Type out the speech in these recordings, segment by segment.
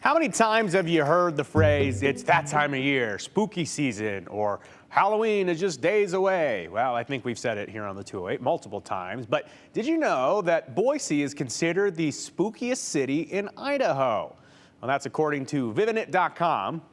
How many times have you heard the phrase, it's that time of year, spooky season, or Halloween is just days away? Well, I think we've said it here on the 208 multiple times, but did you know that Boise is considered the spookiest city in Idaho? Well, that's according to Vivinit.com.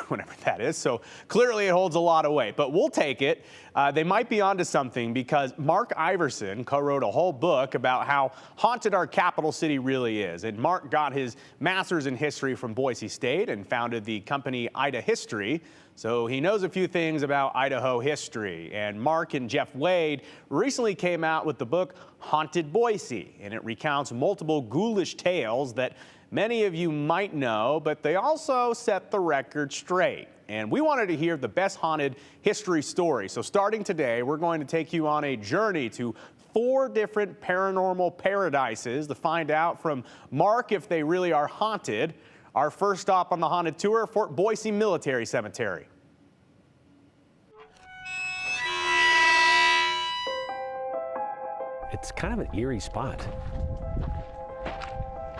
Whatever that is. So clearly it holds a lot of weight, but we'll take it. They might be onto something because Mark Iverson co-wrote a whole book about how haunted our capital city really is. And Mark got his master's in history from Boise State and founded the company Idaho History. So he knows a few things about Idaho history. And Mark and Jeff Wade recently came out with the book Haunted Boise, and it recounts multiple ghoulish tales that many of you might know, but they also set the record straight. And we wanted to hear the best haunted history stories. So starting today, we're going to take you on a journey to 4 different paranormal paradises to find out from Mark if they really are haunted. Our first stop on the haunted tour, Fort Boise Military Cemetery. It's kind of an eerie spot.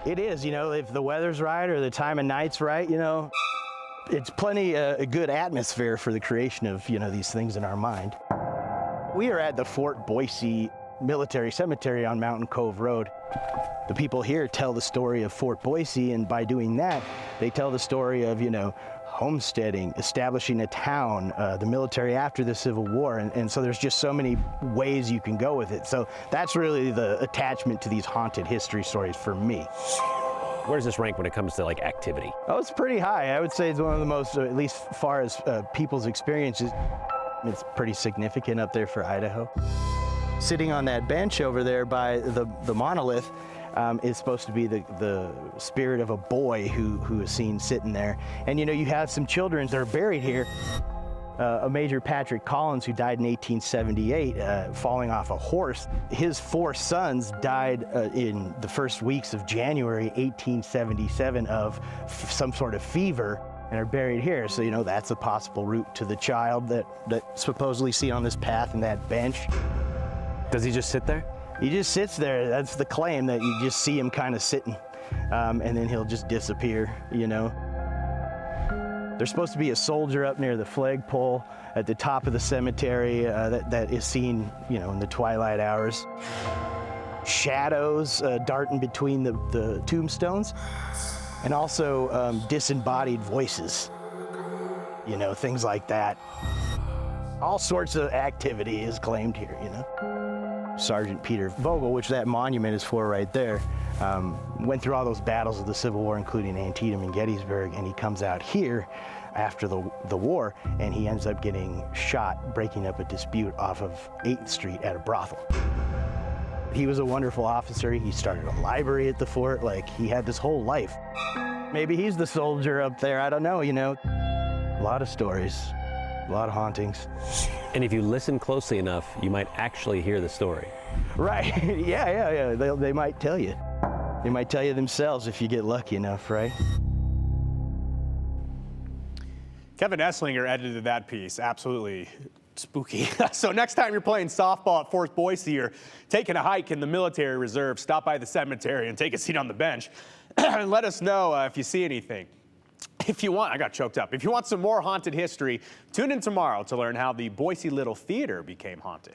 It is, if the weather's right or the time of night's right, it's plenty a good atmosphere for the creation of, these things in our mind. We are at the Fort Boise Military Cemetery on Mountain Cove Road. The people here tell the story of Fort Boise, and by doing that, they tell the story of, homesteading, establishing a town, the military after the Civil War, and so there's just so many ways you can go with it. So that's really the attachment to these haunted history stories for me. Where does this rank when it comes to activity? Oh, it's pretty high. I would say it's one of the most, at least far as people's experiences, it's pretty significant up there for Idaho. Sitting on that bench over there by the monolith is supposed to be the spirit of a boy who is seen sitting there. And you have some children that are buried here. A Major Patrick Collins, who died in 1878, falling off a horse. His 4 sons died in the first weeks of January 1877 of some sort of fever, and are buried here. So that's a possible route to the child that supposedly seen on this path and that bench. Does he just sit there? He just sits there. That's the claim, that you just see him kind of sitting, and then he'll just disappear, There's supposed to be a soldier up near the flagpole at the top of the cemetery that is seen, in the twilight hours. Shadows darting between the tombstones, and also disembodied voices, things like that. All sorts of activity is claimed here, Sergeant Peter Vogel, which that monument is for right there, went through all those battles of the Civil War, including Antietam and Gettysburg, and he comes out here after the war, and he ends up getting shot breaking up a dispute off of 8th Street at a brothel. He was a wonderful officer. He started a library at the fort. He had this whole life. Maybe he's the soldier up there. I don't know, A lot of stories, a lot of hauntings. And if you listen closely enough, you might actually hear the story. Right, yeah. They might tell you. They might tell you themselves if you get lucky enough, right? Kevin Esslinger edited that piece. Absolutely spooky. So next time you're playing softball at Fort Boise or taking a hike in the military reserve, stop by the cemetery and take a seat on the bench and let us know if you see anything. If you want, I got choked up. If you want some more haunted history, tune in tomorrow to learn how the Boise Little Theater became haunted.